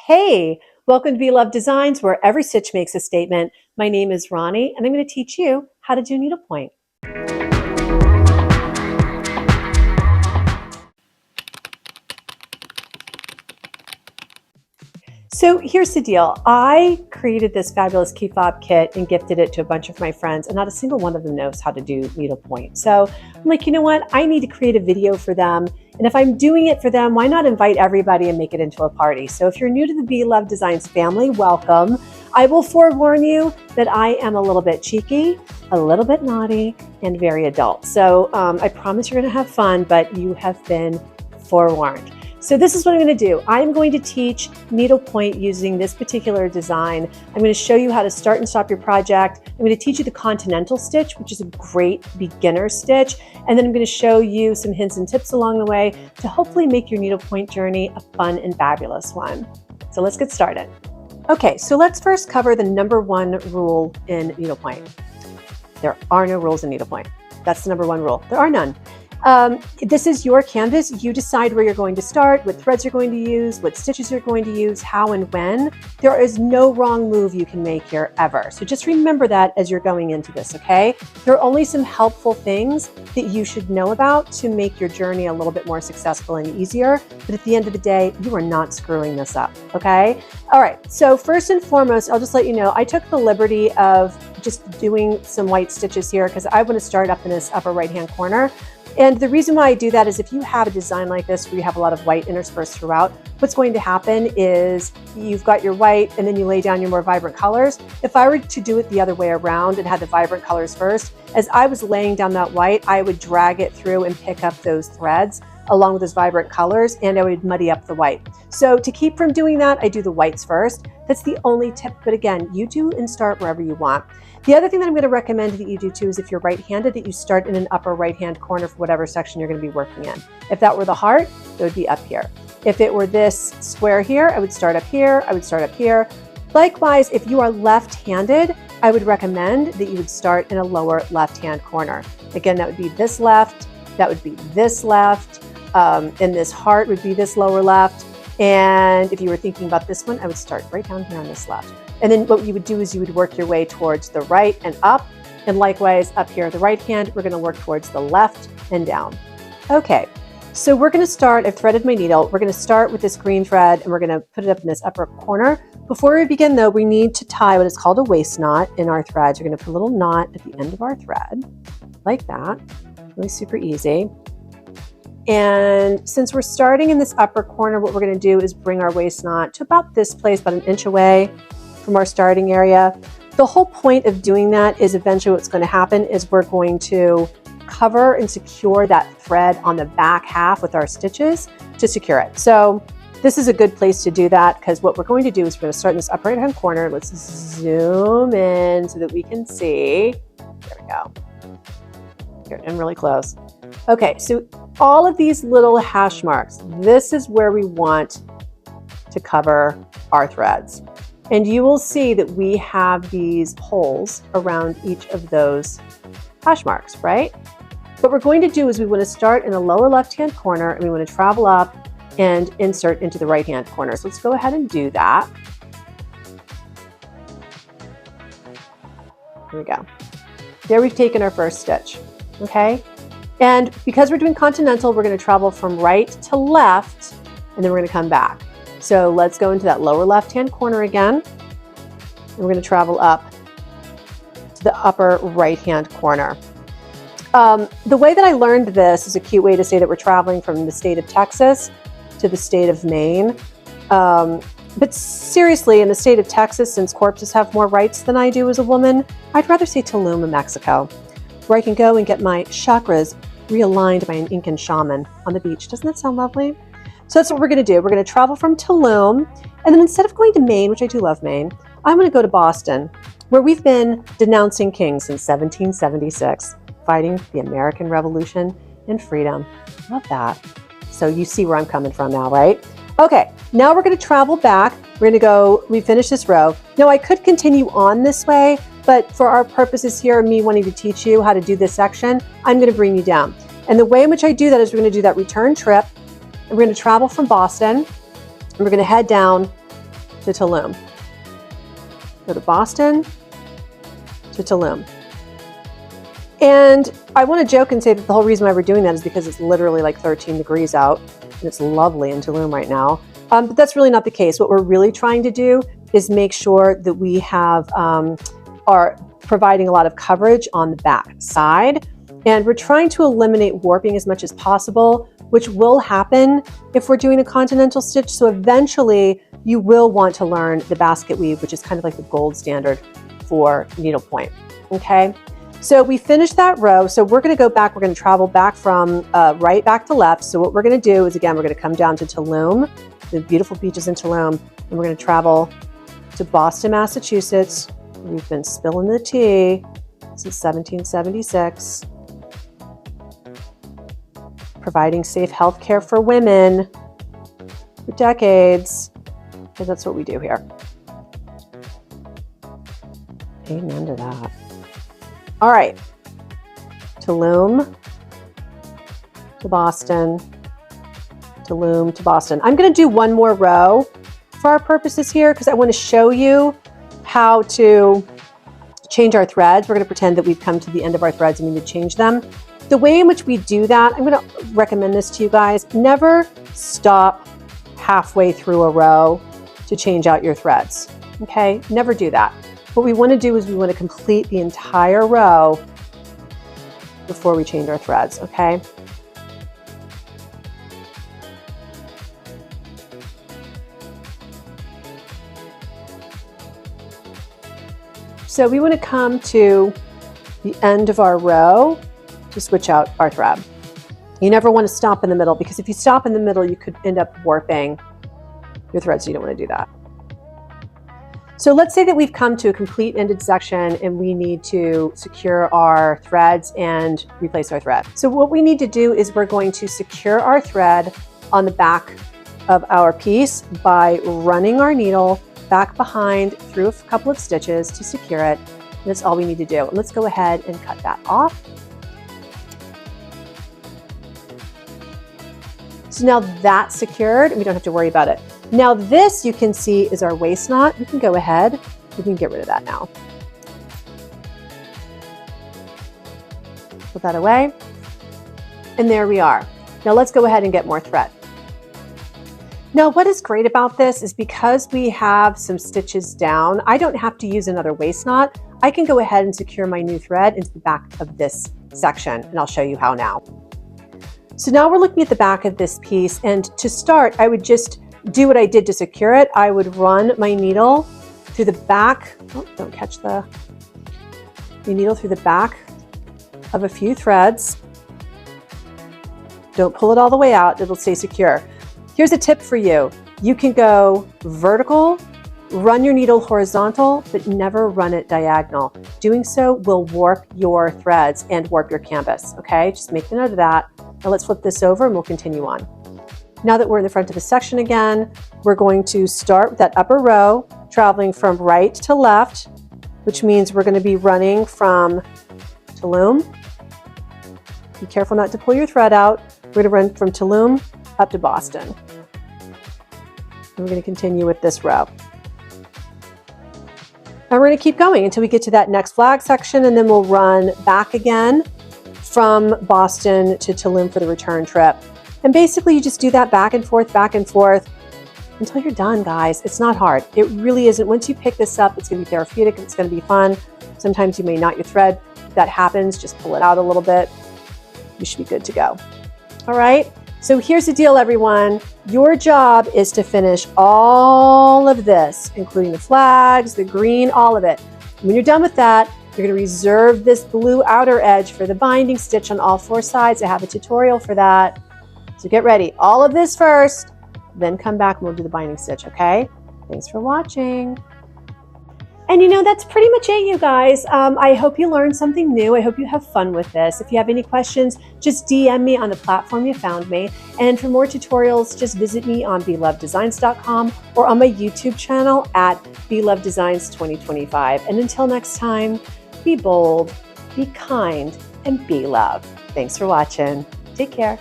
Hey, welcome to Be Love Designs, where every stitch makes a statement. My name is Ronnie, and I'm going to teach you how to do needlepoint. So here's the deal. I created this fabulous key fob kit and gifted it to a bunch of my friends, and not a single one of them knows how to do needlepoint. So I'm like, you know what? I need to create a video for them. And if I'm doing it for them, why not invite everybody and make it into a party? So if you're new to the Be Love Designs family, welcome. I will forewarn you that I am a little bit cheeky, a little bit naughty, and very adult. So I promise you're going to have fun, but you have been forewarned. So this is what I'm going to do. I'm going to teach needlepoint using this particular design. I'm going to show you how to start and stop your project. I'm going to teach you the Continental stitch, which is a great beginner stitch. And then I'm going to show you some hints and tips along the way to hopefully make your needlepoint journey a fun and fabulous one. So let's get started. Okay, so let's first cover the number one rule in needlepoint. There are no rules in needlepoint. That's the number one rule. There are none. This is your canvas. You decide where you're going to start, what threads you're going to use, what stitches you're going to use, how and when. There is no wrong move you can make here ever. So just remember that as you're going into this, okay? There are only some helpful things that you should know about to make your journey a little bit more successful and easier. But at the end of the day, you are not screwing this up, okay? All right, so first and foremost, I'll just let you know, I took the liberty of just doing some white stitches here because I want to start up in this upper right-hand corner. And the reason why I do that is if you have a design like this where you have a lot of white interspersed throughout, what's going to happen is you've got your white and then you lay down your more vibrant colors. If I were to do it the other way around and had the vibrant colors first, as I was laying down that white, I would drag it through and pick up those threads along with those vibrant colors, and I would muddy up the white. So to keep from doing that, I do the whites first. That's the only tip, but again, you do and start wherever you want. The other thing that I'm going to recommend that you do too is if you're right-handed, that you start in an upper right-hand corner for whatever section you're going to be working in. If that were the heart, it would be up here. If it were this square here, I would start up here, I would start up here. Likewise, if you are left-handed, I would recommend that you would start in a lower left-hand corner. Again, that would be this left, that would be this left, and this heart would be this lower left. And if you were thinking about this one, I would start right down here on this left. And then what you would do is you would work your way towards the right and up. And likewise, up here at the right hand, we're going to work towards the left and down. Okay, so we're going to start, I've threaded my needle. We're going to start with this green thread and we're going to put it up in this upper corner. Before we begin though, we need to tie what is called a waist knot in our threads. We're going to put a little knot at the end of our thread, like that. Really super easy. And since we're starting in this upper corner, what we're going to do is bring our waist knot to about this place, about an inch away from our starting area. The whole point of doing that is eventually what's going to happen is we're going to cover and secure that thread on the back half with our stitches to secure it. So this is a good place to do that because what we're going to do is we're going to start in this upper right hand corner. Let's zoom in so that we can see. There we go. Here, I'm really close. Okay, so all of these little hash marks, this is where we want to cover our threads. And you will see that we have these holes around each of those hash marks, right? What we're going to do is we want to start in the lower left-hand corner and we want to travel up and insert into the right-hand corner. So let's go ahead and do that. Here we go. There we've taken our first stitch, okay? And because we're doing Continental, we're going to travel from right to left, and then we're going to come back. So let's go into that lower left-hand corner again, and we're going to travel up to the upper right-hand corner. The way that I learned this is a cute way to say that we're traveling from the state of Texas to the state of Maine. But seriously, in the state of Texas, since corpses have more rights than I do as a woman, I'd rather say Tulum, Mexico, where I can go and get my chakras realigned by an Incan shaman on the beach. Doesn't that sound lovely? So that's what we're going to do. We're going to travel from Tulum, and then instead of going to Maine, which I do love Maine, I'm going to go to Boston, where we've been denouncing kings since 1776, fighting the American Revolution and freedom. Love that. So you see where I'm coming from now, right? Okay, now we're going to travel back. We're going to go, we finished this row. Now I could continue on this way, but for our purposes here, me wanting to teach you how to do this section, I'm going to bring you down. And the way in which I do that is we're going to do that return trip, and we're going to travel from Boston, and we're going to head down to Tulum. Go to Boston to Tulum. And I want to joke and say that the whole reason why we're doing that is because it's literally like 13 degrees out and it's lovely in Tulum right now. But that's really not the case. What we're really trying to do is make sure that we have are providing a lot of coverage on the back side. And we're trying to eliminate warping as much as possible, which will happen if we're doing a continental stitch. So eventually you will want to learn the basket weave, which is kind of like the gold standard for needlepoint, okay? So we finished that row. So we're gonna go back, we're gonna travel back from right back to left. So what we're gonna do is, again, we're gonna come down to Tulum, the beautiful beaches in Tulum, and we're gonna travel to Boston, Massachusetts. We've been spilling the tea since 1776. Providing safe health care for women for decades. Because that's what we do here. Amen to that. All right. Tulum to Boston. Tulum to Boston. I'm going to do one more row for our purposes here because I want to show you how to change our threads. We're going to pretend that we've come to the end of our threads and we need to change them. The way in which we do that, I'm going to recommend this to you guys. Never stop halfway through a row to change out your threads, okay? Never do that. What we want to do is we want to complete the entire row before we change our threads, okay? So we want to come to the end of our row to switch out our thread. You never want to stop in the middle because if you stop in the middle, you could end up warping your thread, so you don't want to do that. So let's say that we've come to a complete ended section and we need to secure our threads and replace our thread. So what we need to do is we're going to secure our thread on the back of our piece by running our needle back behind through a couple of stitches to secure it. And that's all we need to do. Let's go ahead and cut that off. So now that's secured and we don't have to worry about it. Now this you can see is our waist knot. We can go ahead, we can get rid of that now. Put that away. And there we are. Now let's go ahead and get more thread. Now what is great about this is because we have some stitches down, I don't have to use another waist knot. I can go ahead and secure my new thread into the back of this section and I'll show you how now. So now we're looking at the back of this piece, and to start, I would just do what I did to secure it. I would run my needle through the back. Oh, don't catch the needle through the back of a few threads. Don't pull it all the way out, it'll stay secure. Here's a tip for you. You can go vertical, run your needle horizontal, but never run it diagonal. Doing so will warp your threads and warp your canvas, okay? Just make a note of that. Now let's flip this over and we'll continue on. Now that we're in the front of the section again, we're going to start with that upper row, traveling from right to left, which means we're going to be running from Tulum. Be careful not to pull your thread out. We're going to run from Tulum up to Boston. And we're going to continue with this row. And we're going to keep going until we get to that next flag section, and then we'll run back again from Boston to Tulum for the return trip. And basically you just do that back and forth until you're done, guys. It's not hard. It really isn't. Once you pick this up, it's going to be therapeutic. It's going to be fun. Sometimes you may knot your thread. If that happens, just pull it out a little bit. You should be good to go. All right. So here's the deal, everyone. Your job is to finish all of this, including the flags, the green, all of it. When you're done with that, you're going to reserve this blue outer edge for the binding stitch on all four sides. I have a tutorial for that. So get ready. All of this first, then come back and we'll do the binding stitch, okay? Thanks for watching. And you know, that's pretty much it, you guys. I hope you learned something new. I hope you have fun with this. If you have any questions, just DM me on the platform you found me. And for more tutorials, just visit me on beloveddesigns.com or on my YouTube channel at beloveddesigns 2025. And until next time, be bold, be kind, and be love. Thanks for watching. Take care.